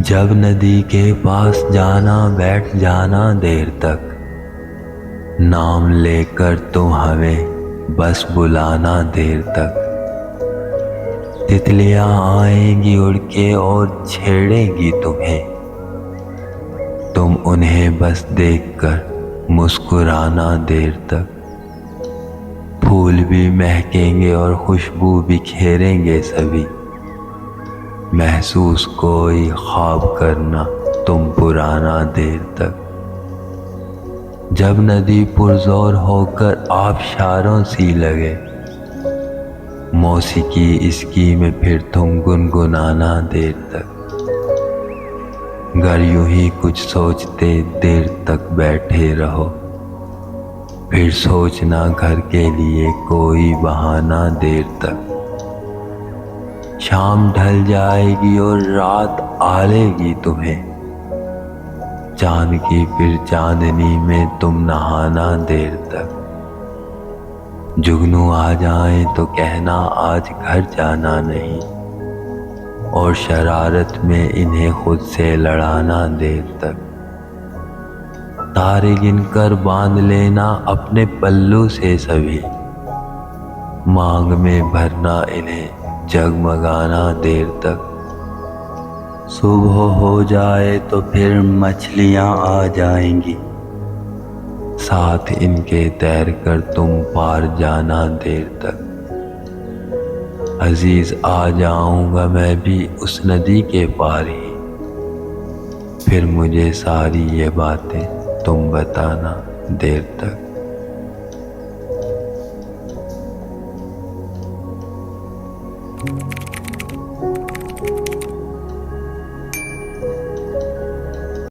जब नदी के पास जाना बैठ जाना देर तक, नाम लेकर तुम हमें बस बुलाना देर तक। तितलियां आएंगी उड़ के और छेड़ेंगी तुम्हें, तुम उन्हें बस देखकर मुस्कुराना देर तक। फूल भी महकेंगे और खुशबू बिखेरेंगे सभी, महसूस कोई ख्वाब करना तुम पुराना देर तक। जब नदी पुरजोर होकर आबशारों सी लगे, मौसीकी इसकी में फिर तुम गुनगुनाना देर तक। गर यूं ही कुछ सोचते देर तक बैठे रहो, फिर सोचना घर के लिए कोई बहाना देर तक। शाम ढल जाएगी और रात आलेगी तुम्हें, चांद की फिर चांदनी में तुम नहाना देर तक। जुगनू आ जाए तो कहना आज घर जाना नहीं, और शरारत में इन्हें खुद से लड़ाना देर तक। तारे गिनकर बांध लेना अपने पल्लू से सभी, मांग में भरना इन्हें जगमगाना देर तक। सुबह हो जाए तो फिर मछलियां आ जाएंगी, साथ इनके तैर कर तुम पार जाना देर तक। अजीज आ जाऊंगा मैं भी उस नदी के पार ही, फिर मुझे सारी ये बातें तुम बताना देर तक।